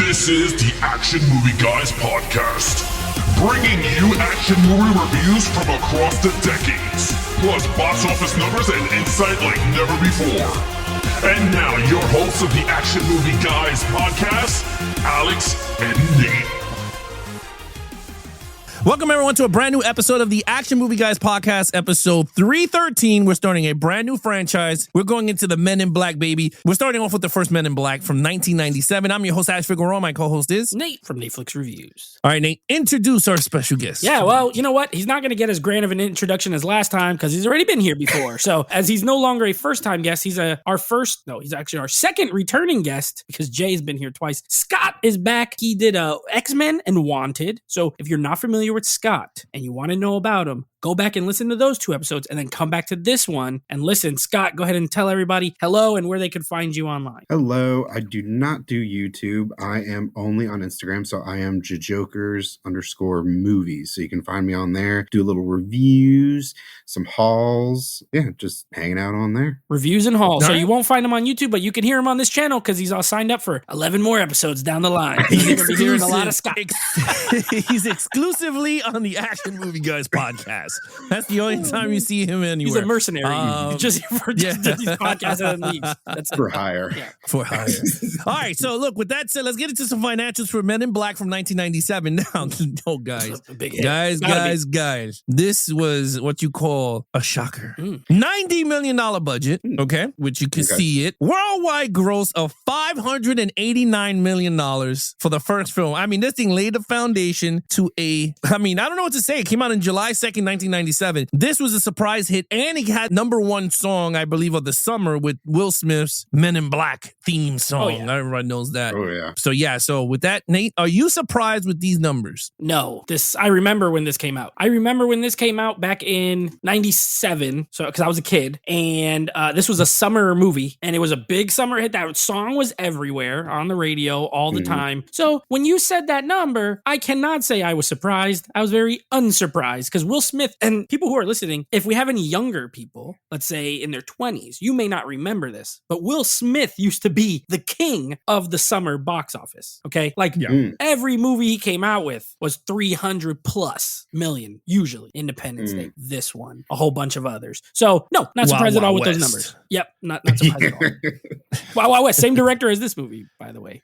This is the Action Movie Guys podcast, bringing you action movie reviews from across the decades, plus box office numbers and insight like never before. And now, your hosts of the Action Movie Guys podcast, Alex and Nate. Welcome, everyone, to a brand new episode of the Action Movie Guys podcast, episode 313. We're starting a brand new franchise. We're going into the Men in Black, baby. We're starting off with the first Men in Black from 1997. I'm your host, Ash Figueroa. My co-host is Nate from Netflix Reviews. All right, Nate, introduce our special guest. Yeah, well, you know what? He's not going to get as grand of an introduction as last time because he's already been here before. So as he's no longer a first-time guest, he's he's actually our second returning guest because Jay's been here twice. Scott is back. He did X-Men and Wanted. So if you're not familiar with Scott and you want to know about him, go back and listen to those two episodes and then come back to this one and listen. Scott, go ahead and tell everybody hello and where they can find you online. Hello. I do not do YouTube. I am only on Instagram. So I am jajokers_movies. So you can find me on there, do little reviews, some hauls. Yeah, just hanging out on there. Reviews and hauls. All So right. you won't find him on YouTube, but you can hear him on this channel because he's all signed up for 11 more episodes down the line. You're going to be hearing a lot of Scott. He's exclusively on the Action Movie Guys podcast. That's the only time you see him anywhere. He's a mercenary. Just for these podcasts and leagues. That's For hire. Yeah. For hire. All right, so look, with that said, let's get into some financials for Men in Black from 1997. Now, oh, guys. Big hit. Guys. This was what you call a shocker. $90 million budget, okay, which you can see it. Worldwide gross of $589 million for the first film. I mean, this thing laid the foundation to I don't know what to say. It came out in July 2nd, 1997. This was a surprise hit, and it had #1 song, I believe, of the summer with Will Smith's Men in Black theme song. Oh, yeah. Everyone knows that. Oh, yeah. So with that, Nate, are you surprised with these numbers? No, I remember when this came out. I remember when this came out back in 97. So, because I was a kid, and this was a summer movie, and it was a big summer hit. That song was everywhere on the radio all the time. So when you said that number, I cannot say I was surprised. I was very unsurprised because Will Smith, and people who are listening, if we have any younger people, let's say in their 20s, you may not remember this, but Will Smith used to be the king of the summer box office. Okay. Like every movie he came out with was 300+ million, usually. Independence Day, this one, a whole bunch of others. So no, not surprised at all with those numbers. Yep. Not surprised at all. Wow, Wow West, same director as this movie, by the way.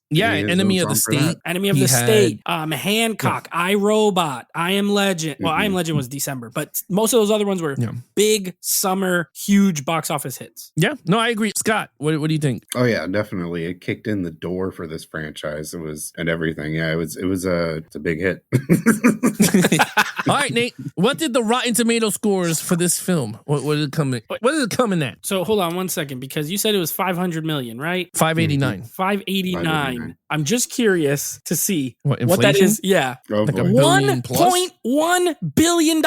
Yeah, Yeah, Enemy of the no song for State. that. Enemy of the State, Hancock, I, Robot, I Am Legend. Well, I Am Legend was December, but most of those other ones were big summer, huge box office hits. Yeah, no, I agree. Scott, what do you think? Oh, yeah, definitely. It kicked in the door for this franchise. It was, and everything. Yeah, it's a big hit. All right, Nate, what did the Rotten Tomato scores for this film? What did it come in? What did it come in at? So hold on 1 second, because you said it was 500 million, right? 589. 589. I'm just curious to see What, what that inflation? is. Yeah. Oh, Like a boy. billion plus? $1.1 billion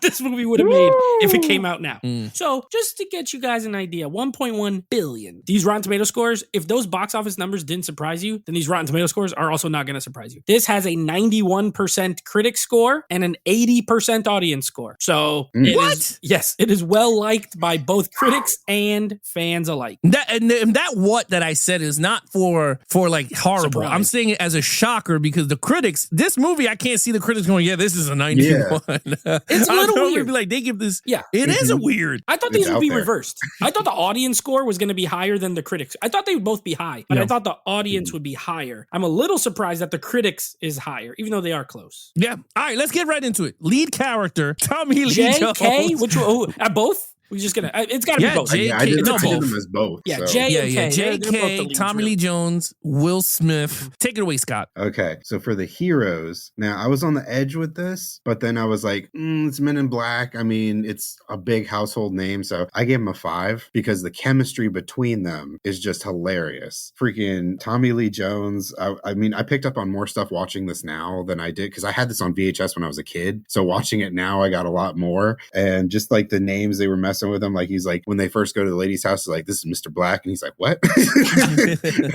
this movie would have made if it came out now. So just to get you guys an idea, 1.1 billion. These Rotten Tomato scores, if those box office numbers didn't surprise you, then these Rotten Tomato scores are also not going to surprise you. This has a 91% critic score and an 80% audience score. So it is well liked by both critics and fans alike. That I said is not for like horrible. Surprise. I'm saying it as a shocker because the critics, this movie, I can't see the critics going, yeah, this is a 91. It's a little weird. Be like, they give this. Yeah. It is a weird. I thought these would be reversed. I thought the audience score was going to be higher than the critics. I thought they would both be high, but I thought the audience would be higher. I'm a little surprised that the critics is higher, even though they are close. Yeah. All right, let's get right into it. Lead character, Tommy Lee Jones. J.K.? Which one? Both? We're just going to, it's got to be both. J.K. Yeah, I did no, them both. as both. Yeah, so. J and K. They're both the J.K., leads, Tommy really. Lee Jones, Will Smith. Take it away, Scott. Okay, so for the heroes, now I was on the edge with this, but then I was like, it's Men in Black. I mean, it's a big household name, so I gave him a 5 because the chemistry between them is just hilarious. Freaking Tommy Lee Jones. I mean, I picked up on more stuff watching this now than I did because I had this on VHS when I was a kid. So watching it now, I got a lot more. And just like the names they were messing with him, like he's like, when they first go to the lady's house, like, this is Mr. Black. And he's like, what?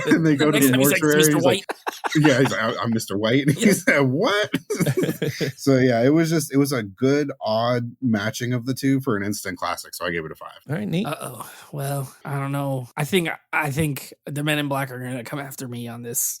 And they go to Next the time he's like, mortuary. "Mr. He's White." like, yeah, he's like, I'm Mr. White. And he's like, what? So yeah, it was a good odd matching of the two for an instant classic. So I gave it a 5. All right, Nate. Well, I don't know. I think the Men in Black are gonna come after me on this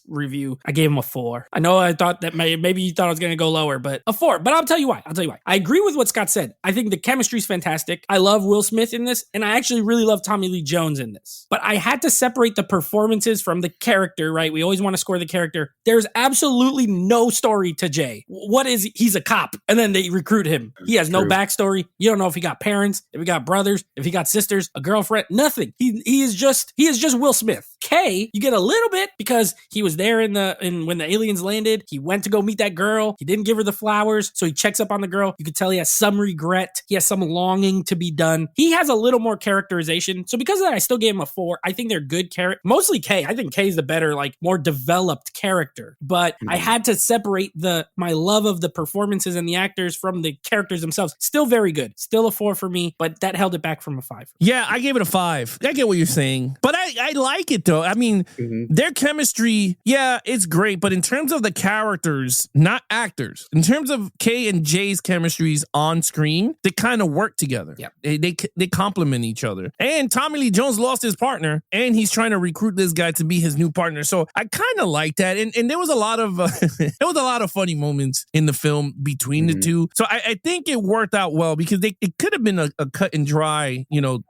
review. I gave him a 4. I know I thought that maybe you thought I was gonna go lower, but a 4. But I'll tell you why. I agree with what Scott said. I think the chemistry's fantastic. I love Will Smith in this, and I actually really love Tommy Lee Jones in this. But I had to separate the performances from the character, right? We always want to score the character. There's absolutely no story to Jay. He's a cop, and then they recruit him. He has no backstory. You don't know if he got parents, if he got brothers, if he got sisters, a girlfriend, nothing. He is just Will Smith. K, you get a little bit because he was there when the aliens landed. He went to go meet that girl. He didn't give her the flowers, so he checks up on the girl. You could tell he has some regret. He has some longing to be done. He has a little more characterization. So because of that, I still gave him a 4. I think they're good characters. Mostly K. I think K is the better, more developed character. But I had to separate my love of the performances and the actors from the characters themselves. Still very good. Still a 4 for me, but that held it back from a 5. Yeah, I gave it a 5. I get what you're saying, but I like it though. I mean, their chemistry, yeah, it's great, but in terms of the characters, not actors, in terms of K and J's chemistries on screen, they kind of work together. Yeah, they complement each other. And Tommy Lee Jones lost his partner, and he's trying to recruit this guy to be his new partner. So I kind of like that, and there was a lot of funny moments in the film between the two. So I think it worked out well because it could have been a cut and dry,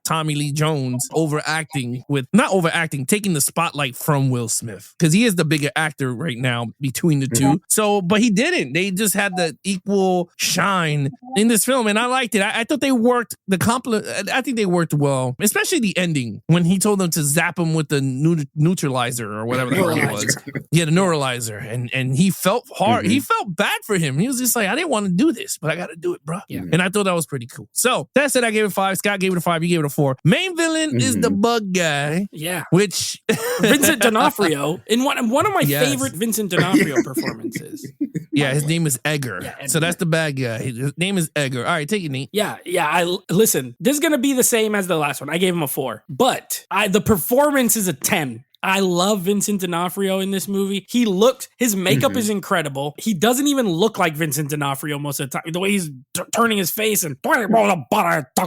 Tommy Lee Jones taking the spotlight from Will Smith because he is the bigger actor right now between the two. So, but he didn't. They just had the equal shine in this film, and I liked it. I thought they worked I think they worked well, especially the ending when he told them to zap him with the neutralizer or whatever the hell it was. Yeah, the neuralizer, and he felt hard. He felt bad for him. He was just like, I didn't want to do this, but I got to do it, bro. Yeah. And I thought that was pretty cool. So that's it. I gave it 5. Scott gave it a 5. You gave it a 4. Main villain is the bug guy. Yeah. Which Vincent D'Onofrio in one of my favorite Vincent D'Onofrio performances. Yeah, his name is Edgar. Yeah, so that's the bad guy. His name is Edgar. All right, take it, Nate. Yeah. Listen, this is gonna be the same as the last one. I gave him a 4, but the performance is a 10. I love Vincent D'Onofrio in this movie. His makeup is incredible. He doesn't even look like Vincent D'Onofrio most of the time. The way he's turning his face and talk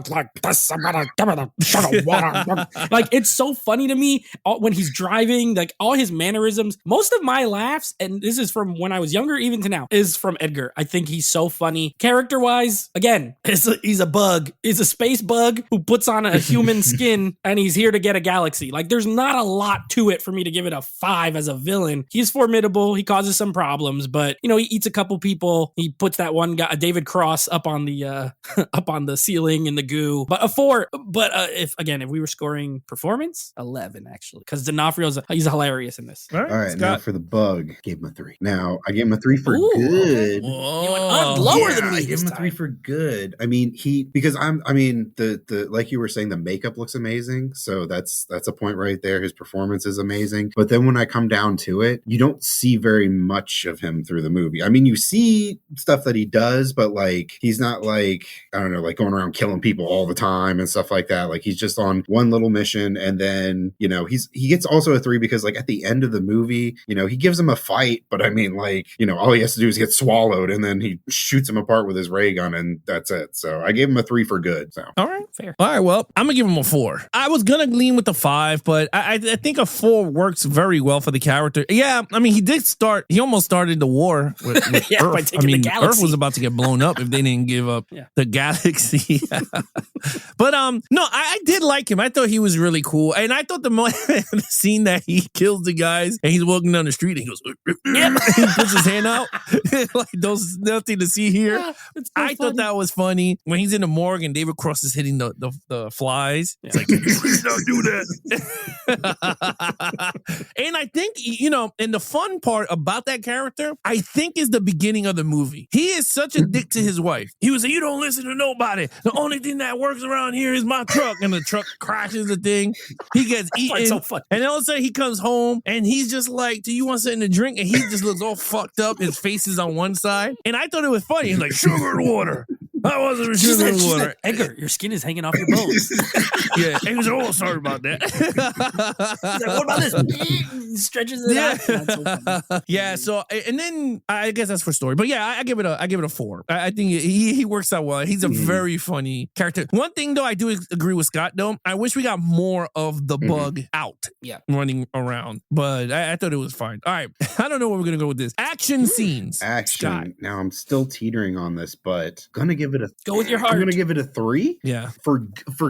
like this, I'm gonna give it a shot of water. Like, it's so funny to me when he's driving, like all his mannerisms. Most of my laughs, and this is from when I was younger, even to now, is from Edgar. I think he's so funny. Character-wise, again, he's a bug. He's a space bug who puts on a human skin and he's here to get a galaxy. Like, there's not a lot to it for me to give it a 5 as a villain. He's formidable. He causes some problems, but he eats a couple people. He puts that one guy, David Cross, up on the up on the ceiling in the goo. But a 4. But if we were scoring performance, 11 actually, because D'Onofrio's he's hilarious in this. All right, now for the bug, gave him a 3. Now I gave him a 3 for good. You went lower than me. I gave him a 3 for good. I mean, the like you were saying, the makeup looks amazing. So that's a point right there. His performance is amazing. But then when I come down to it, you don't see very much of him through the movie. I mean, you see stuff that he does, but he's not like going around killing people all the time and stuff like that. Like, he's just on one little mission, and then he gets also a 3 because at the end of the movie, he gives him a fight, but I mean, all he has to do is get swallowed, and then he shoots him apart with his ray gun, and that's it. So I gave him a 3 for good. So all right, fair. All right, well, I'm gonna give him a 4. I was gonna lean with the 5, but I think a 4 works very well for the character. Yeah, I mean, he almost started the war with Earth. By taking the galaxy. Earth was about to get blown up if they didn't give up the galaxy. But no, I did like him. I thought he was really cool, and I thought the scene that he kills the guys and he's walking down the street and he goes, he puts his hand out like, there's nothing to see here. Yeah, I thought that was funny when he's in the morgue and David Cross is hitting the flies. It's like, please don't do that. And I think, and the fun part about that character, I think, is the beginning of the movie. He is such a dick to his wife. He was like, you don't listen to nobody. The only thing that works around here is my truck. And the truck crashes the thing. He gets eaten. So funny. And all of a sudden he comes home and he's just like, do you want something to drink? And he just looks all fucked up. His face is on one side. And I thought it was funny. He's like, sugar and water. I wasn't She retrieving said, the water. Edgar, your skin is hanging off your bones. Yeah, he was, oh, sorry about that. He's like, what about this? He stretches it out. That's so funny. Yeah, so and then I guess that's for story, but yeah, I give it a 4. I think he works out well. He's a very funny character. One thing though, I do agree with Scott though. I wish we got more of the bug out, running around, but I thought it was fine. All right, I don't know where we're gonna go with this. Action scenes. Action. Scott. Now I'm still teetering on this, but gonna give it a. Go with your heart. I'm gonna give it a 3. Yeah. For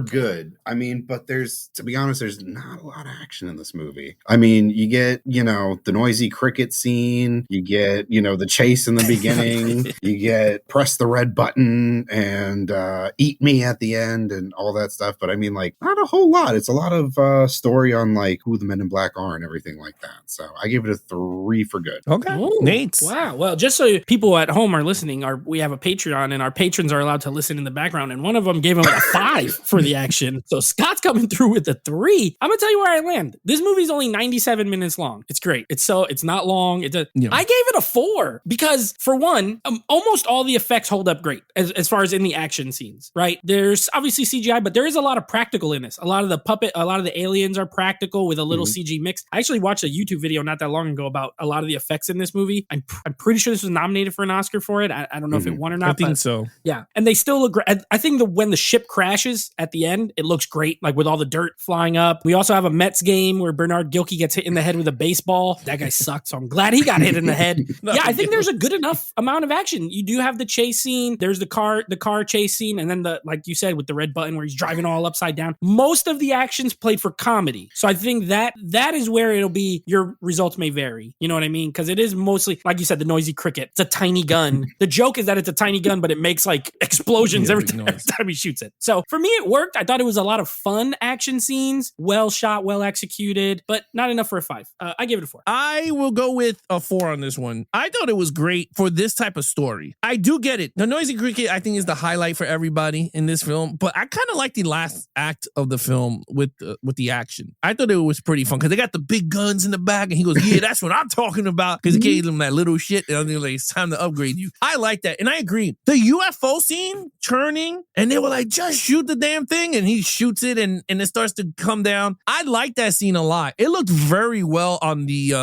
good. I mean, but to be honest, there's not a lot of action in this movie. I mean, you get, the noisy cricket scene, you get, the chase in the beginning, you get press the red button and eat me at the end and all that stuff. But I mean, like, not a whole lot. It's a lot of story on like who the Men in Black are and everything like that. So I give it a 3 for good. Okay. Ooh, Nate. Wow. Well, just so people at home are listening, we have a Patreon and our patrons are allowed to listen in the background. And one of them gave him a 5 for the action. So Scott's coming through with a 3. I'm gonna tell you where I land. This movie's only 97 minutes long. It's great. It's not long. I gave it a 4 because for one, almost all the effects hold up great as far as in the action scenes, right? There's obviously CGI, but there is a lot of practical in this. A lot of the aliens are practical with a little CG mix. I actually watched a YouTube video not that long ago about a lot of the effects in this movie. I'm pretty sure this was nominated for an Oscar for it. I don't know if it won or not. I think so. Yeah. And they still look great. I think when the ship crashes at the end, it looks great, like with all the dirt flying up. We also have a Mets game where Bernard Gilkey gets hit in the head with a baseball. That guy sucked, so I'm glad he got hit in the head. Yeah, I think there's a good enough amount of action. You do have the chase scene. There's the car chase scene, and then like you said, with the red button where he's driving all upside down. Most of the action's played for comedy. So I think that is where it'll be. Your results may vary. You know what I mean? Because it is mostly, like you said, the noisy cricket. It's a tiny gun. The joke is that it's a tiny gun, but it makes like explosions every time he shoots it. So for me, it worked. I thought it was a lot of fun action scenes, well shot, well executed, but not enough for a 5. I give it a 4. I will go with a 4 on this one. I thought it was great for this type of story. I do get it. The noisy cricket, I think, is the highlight for everybody in this film, but I kind of like the last act of the film with the action. I thought it was pretty fun because they got the big guns in the back, and he goes, "Yeah, that's what I'm talking about," because he gave them that little shit, and they're like, "It's time to upgrade you." I like that, and I agree. The UFO scene turning, and they were like, "Just shoot the damn thing," and he shoots it, and it starts to come down. I like that scene a lot. It looked very well on the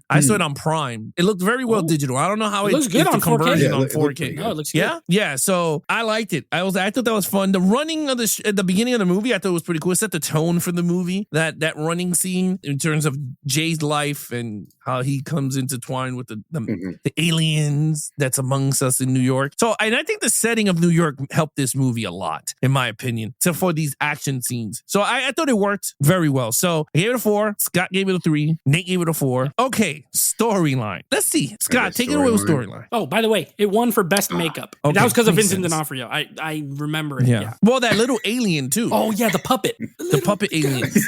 I saw it on Prime. It looked very well digital. I don't know how it looks good on 4K. Conversion on it 4K. No, it looks good. Yeah. So I liked it. I thought that was fun. The running of at the beginning of the movie, I thought was pretty cool. It set the tone for the movie. That running scene in terms of Jay's life and how he comes intertwined with the aliens that's amongst us in New York. So, and I think the setting of New York helped this movie a lot, in my opinion, except for these action scenes. So I thought it worked very well. So I gave it a 4. Scott gave it a 3. Nate gave it a 4. Okay, storyline. Let's see. Scott, take it away with storyline. Oh, by the way, it won for best makeup. Okay, that was because of makes Vincent sense. D'Onofrio. I remember it. Yeah. Well, that little alien too. Oh yeah, the puppet. The puppet aliens.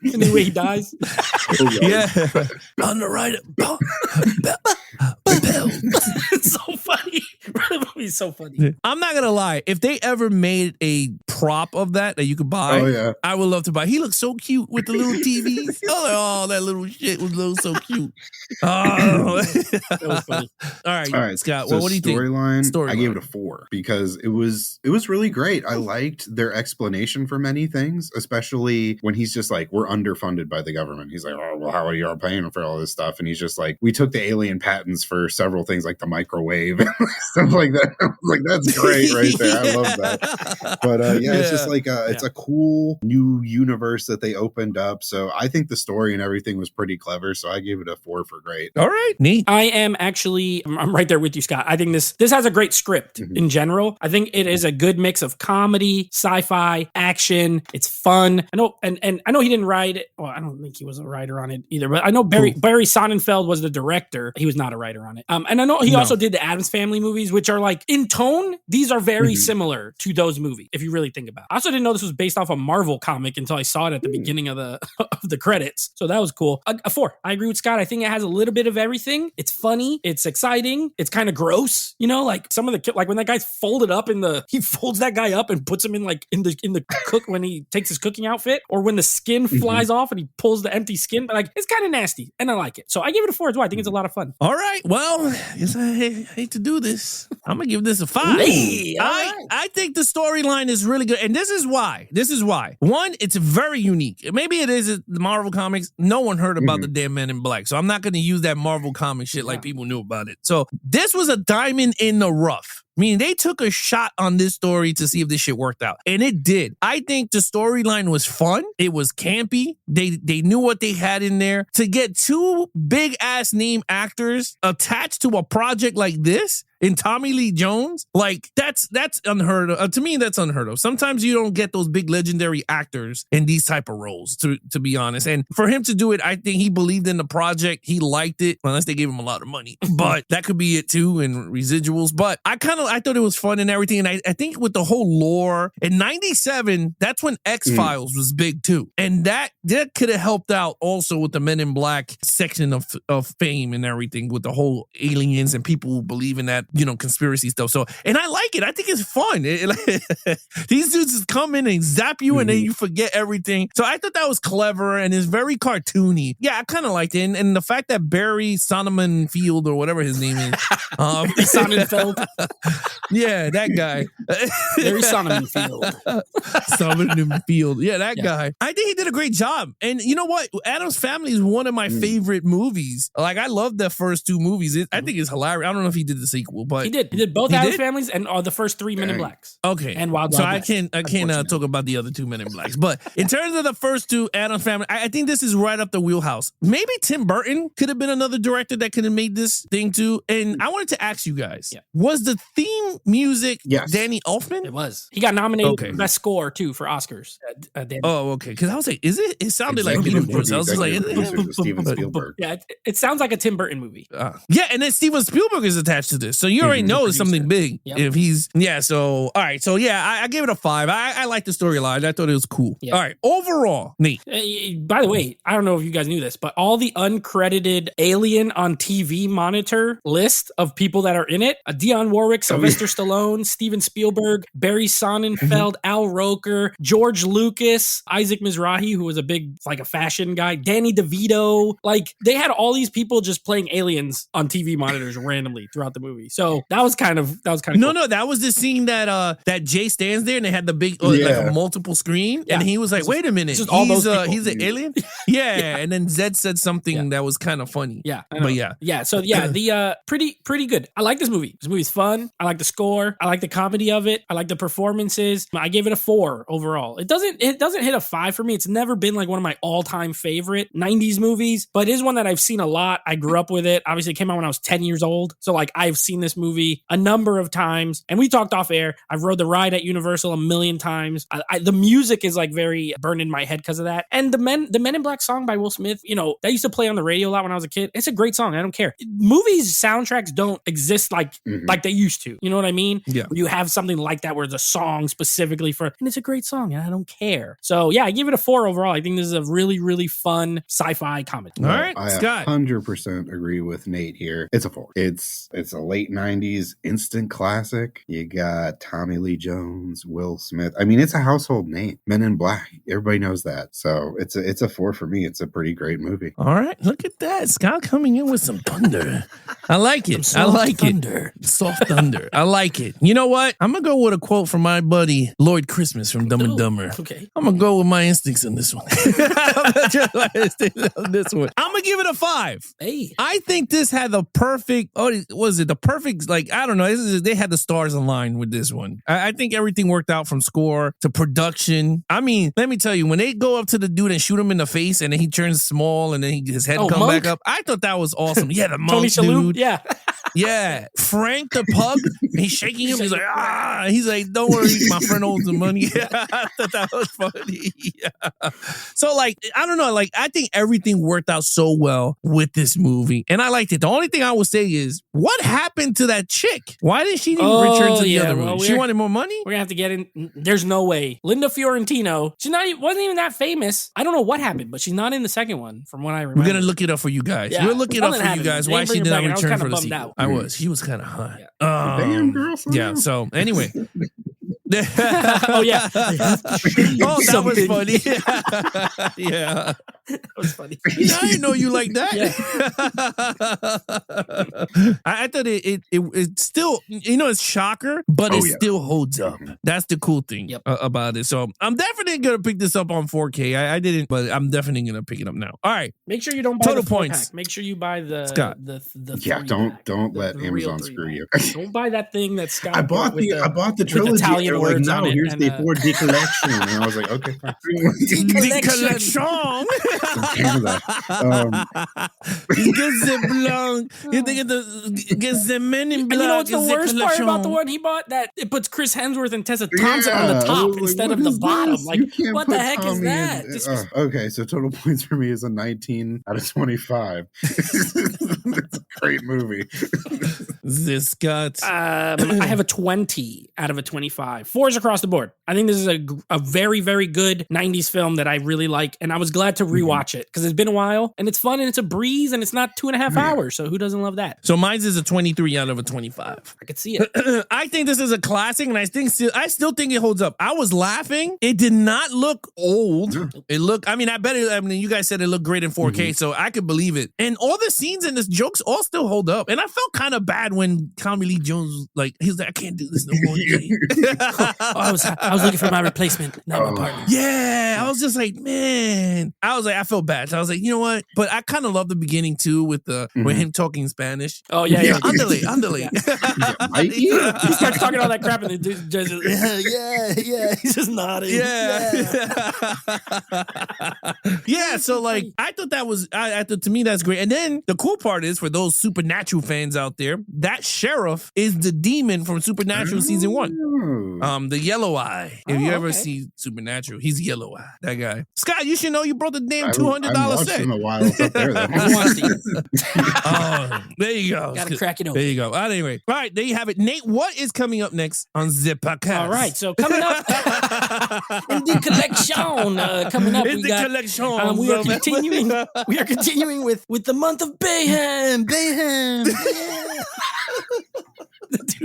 And the way he dies. Yeah. On the right. It's so funny. The movie's so funny. I'm not gonna lie. If they ever made a prop of that you could buy, I would love to buy. He looks so cute with the little TVs. Oh, that little shit was so cute. Oh, That was funny. All right, Scott. So Well, what do you think? Storyline, I gave it a 4 because it was really great. I liked their explanation for many things, especially when he's just like, "We're underfunded by the government." He's like, "Oh, well, how are you paying for all this stuff?" And he's just like, "We took the alien patents for several things like the microwave and stuff like that." I was like, "That's great right there. I love that." But it's just like it's a cool new universe that they opened up. So I think the story and everything was pretty clever. So I gave it a 4 for great. All right, neat. I am actually, I'm right there with you, Scott. I think this has a great script in general. I think it is a good mix of comedy, sci-fi, action. It's fun. I know, and I know he didn't write it. Well, I don't think he was a writer on it either, but I know Barry Sonnenfeld was the director. He was not a writer on it. And I know he also did the Addams Family movies, which are like, in tone, these are very similar to those movies, if you really think about it. I also didn't know this was based off a Marvel comic until I saw it at the beginning of the credits. So that was cool. A 4. I agree with Scott. I think it has a little bit of everything. It's funny. It's exciting. It's kind of gross. You know, like some of the, like when that guy's folded up he folds that guy up and puts him in the cook when he takes his cooking outfit, or when the skin flies off and he pulls the empty skin. But like, it's kind of nasty and I like it. So I give it a 4 as well. I think it's a lot of fun. All right. Well, I guess I hate to do this. I'm gonna give this a 5. Hey, all right. I think the storyline is really good, and this is why. One, it's very unique. Maybe it is the Marvel comics. No one heard about the damn Men in Black, so I'm not gonna use that Marvel comic shit like people knew about it. So this was a diamond in the rough. I mean, they took a shot on this story to see if this shit worked out. And it did. I think the storyline was fun. It was campy. They knew what they had in there. To get 2 big-ass name actors attached to a project like this, in Tommy Lee Jones, like that's unheard of. To me, that's unheard of. Sometimes you don't get those big legendary actors in these type of roles, to be honest. And for him to do it, I think he believed in the project. He liked it, unless they gave him a lot of money. But that could be it too, and residuals. But I thought it was fun and everything. And I think with the whole lore, in 97, that's when X-Files was big too. And that could have helped out also with the Men in Black section of fame and everything, with the whole aliens and people believing that, conspiracy stuff. So, and I like it. I think it's fun. These dudes just come in and zap you and then you forget everything. So I thought that was clever and it's very cartoony. Yeah, I kind of liked it. And the fact that Barry Sonnenfeld or whatever his name is. Sonnenfeld. Yeah, that guy. Barry Sonnenfeld. Sonnenfeld. Yeah, that guy. I think he did a great job. And you know what? Addams Family is one of my favorite movies. Like, I love the first 2 movies. I think it's hilarious. I don't know if he did the sequel, but he did. He did both Addams Families and the first 3 Men in Blacks. Okay, and Wild so West, I can't talk about the other 2 Men in Blacks. But in terms of the first 2 Addams Family, I think this is right up the wheelhouse. Maybe Tim Burton could have been another director that could have made this thing too. And I wanted to ask you guys: was the theme music Danny Elfman? It was. He got nominated for best score too for Oscars. Oh, okay. Because I was like, is it? It sounded like Peter Bruce. I was just like, Steven Spielberg. Yeah, it sounds like a Tim Burton movie. Yeah, and then Steven Spielberg is attached to this, so you already know it's something big. Yep. If he's so all right. So yeah, I gave it a 5. I like the storyline. I thought it was cool. All right, overall, Nate. By the way, I don't know if you guys knew this, but all the uncredited Alien on TV monitor list of people that are in it: Dionne Warwick, Sylvester Stallone, Steven Spielberg, Barry Sonnenfeld, Al Roker, George Lucas, Isaac Mizrahi, who was a fashion guy, Danny DeVito. Like, they had all these people just playing aliens on TV monitors randomly throughout the movie. So that was kind of no, cool. No, that was the scene that Jay stands there and they had the big like a multiple screen, and he was like, "Wait a minute, he's an alien." Yeah, and then Zed said something that was kind of funny. Yeah, but So the pretty good. I like this movie. This movie's fun. I like the score. I like the comedy of it. I like the performances. I gave it a 4 overall. It doesn't hit a 5 for me. It's never been like one of my all-time favorite 90s movies, but it is one that I've seen a lot. I grew up with it. Obviously, it came out when I was 10 years old. So like, I've seen this movie a number of times, and we talked off air. I've rode the ride at Universal a million times. The music is like very burned in my head because of that. And the Men in Black song by Will Smith, that used to play on the radio a lot when I was a kid. It's a great song. I don't care. Movies soundtracks don't exist like they used to. You know what I mean? Yeah. You have something like that where it's a song specifically and it's a great song, and I don't care. So yeah, I give it a 4 overall. I think this is a really, really fun sci-fi comedy. All right, I Scott. 100% agree with Nate here. It's a 4. It's a late 90s instant classic. You got Tommy Lee Jones, Will Smith. I mean, it's a household name. Men in Black. Everybody knows that. So it's a 4 for me. It's a pretty great movie. All right, look at that. Scott coming in with some thunder. I like it. Soft thunder. I like it. You know what? I'm gonna go with a quote from my buddy Lloyd Christmas from Dumb and Dumber. Okay. I'm gonna go with my instincts on this one. I'm gonna give it a 5. Hey, I think this had the perfect. Like, I don't know. They had the stars aligned with this one. I think everything worked out from score to production. I mean, let me tell you, when they go up to the dude and shoot him in the face, and then he turns small, and then his head comes back up. I thought that was awesome. Yeah, the monk Tony Shalhoub, dude. yeah. Yeah, Frank the pug. He's shaking him. He's like, ah. He's like, don't worry, my friend owes the money. Yeah, I thought that was funny. Yeah. So, like, I don't know. Like, I think everything worked out so well with this movie, and I liked it. The only thing I would say is, what happened to that chick? Why didn't she even return to the other room? She wanted more money. We're gonna have to get in. There's no way. Linda Fiorentino. Wasn't even that famous. I don't know what happened, but she's not in the second one, from what I remember. We're gonna look it up for you guys. Yeah. We'll look it up for you guys. Why she did not return for the sequel? Out. She was kind of hot. Yeah. Damn, girl. Yeah. So anyway. Oh yeah. Oh, that was funny. Yeah. That was funny. Yeah, I didn't know you like that. I thought it still, it's shocker, but it still holds up. That's the cool thing about it. So I'm definitely gonna pick this up on 4K. I didn't, but I'm definitely gonna pick it up now. All right. Make sure you don't buy Total the points. pack. Make sure you buy the Scott. the Don't let Amazon screw you. Don't buy that thing that Scott I bought the trilogy. Italian They're like, words no, on it here's and, the 4D collection. And I was like, okay, fine. The collection. Get the Men in Black. And you know what's the worst part about the one he bought? That it puts Chris Hemsworth and Tessa Thompson on the top instead of the bottom. This? Like, what the heck Tommy is that? Okay, so total points for me is a 19 out of 25. It's a great movie. This Scott. I have a 20 out of a 25. 4s across the board. I think this is a very, very good 90s film that I really like. And I was glad to rewatch it because it's been a while and it's fun and it's a breeze and it's not 2.5 hours. So who doesn't love that? So mine's is a 23 out of a 25. I could see it. I think this is a classic and I still think it holds up. I was laughing. It did not look old. It looked, I mean, you guys said it looked great in 4K, so I could believe it. And all the scenes and the jokes all still hold up. And I felt kind of bad when Tommy Lee Jones, he was like, I can't do this no more. I was looking for my replacement, not my partner. Yeah, I was just like, man. I felt bad. So I was like, you know what? But I kind of love the beginning too with him talking Spanish. Oh yeah. Andale. He starts talking all that crap and the dude just yeah. He's just nodding. Yeah. So I thought that was, to me that's great. And then the cool part is for those Supernatural fans out there, that sheriff is the demon from Supernatural season 1. The yellow eye. If you ever see Supernatural, he's yellow eye. That guy. Scott, you should know you brought the damn $200 set. In a while. It's up there, though. Oh, there you go. Gotta crack it open. There you go. Anyway, all right, there you have it. Nate, what is coming up next on Zip Podcast? All right, so coming up in the collection, we are continuing with the month of Bayhem.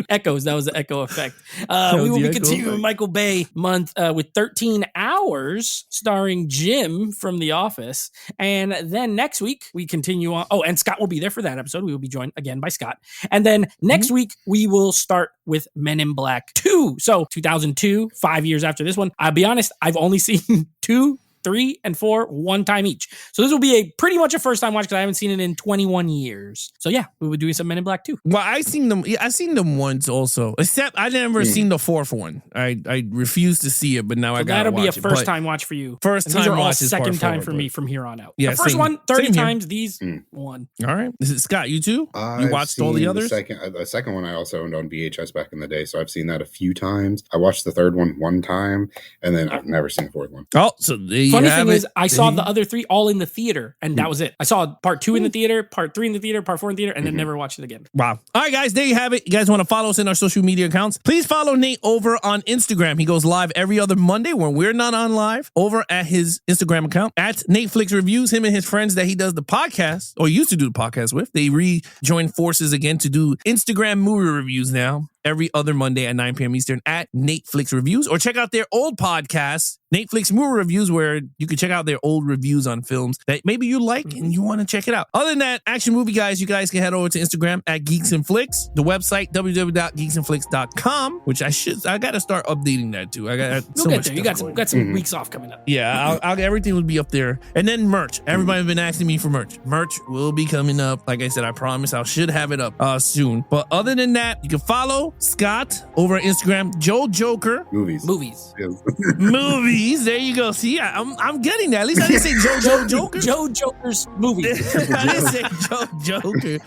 Echoes. That was the echo effect. We will be continuing Michael Bay month with 13 Hours, starring Jim from The Office. And then next week, we continue on. Oh, and Scott will be there for that episode. We will be joined again by Scott. And then next week, we will start with Men in Black 2. So 2002, 5 years after this one. I'll be honest, I've only seen 2, 3, and 4 one time each. So this will be pretty much a first time watch because I haven't seen it in 21 years. So yeah, we will do some Men in Black 2. Well, I've seen them once also, except I never seen the 4th one. I refuse to see it, but now I got to watch it. That'll be a first time watch for you. First time these are all watch is second time for me from here on out. Yeah, the first one, 30 times, these one. All right. This is Scott, you too? You watched all the others? The second one I also owned on VHS back in the day, so I've seen that a few times. I watched the third one time, and then I've never seen the fourth one. Oh, so the funny thing is, I saw the other 3 all in the theater, and that was it. I saw part 2 in the theater, part 3 in the theater, part 4 in the theater, and then never watched it again. Wow. All right, guys, there you have it. You guys want to follow us in our social media accounts? Please follow Nate over on Instagram. He goes live every other Monday when we're not on live, over at his Instagram account, at Netflix Reviews. Him and his friends that he does the podcast, or used to do the podcast with, they rejoined forces again to do Instagram movie reviews now. Every other Monday at 9 p.m. Eastern at Netflix Reviews, or check out their old podcast, Netflix Movie Reviews, where you can check out their old reviews on films that maybe you like and you want to check it out. Other than that, Action Movie Guys, you guys can head over to Instagram at Geeks and Flicks, the website www.geeksandflicks.com, which I got to start updating that too. I got so much. You got some weeks off coming up. Yeah, everything will be up there. And then merch. Everybody's been asking me for merch. Merch will be coming up. Like I said, I promise I should have it up soon. But other than that, you can follow Scott over on Instagram, Joe Joker. Movies. Movies. There you go. See, I'm getting that. At least I didn't say Joe Joker. Joe Joker's movies. I didn't say Joe Joker.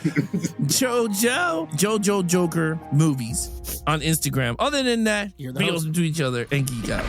Joe Joker movies on Instagram. Other than that, we listen to each other and geek out.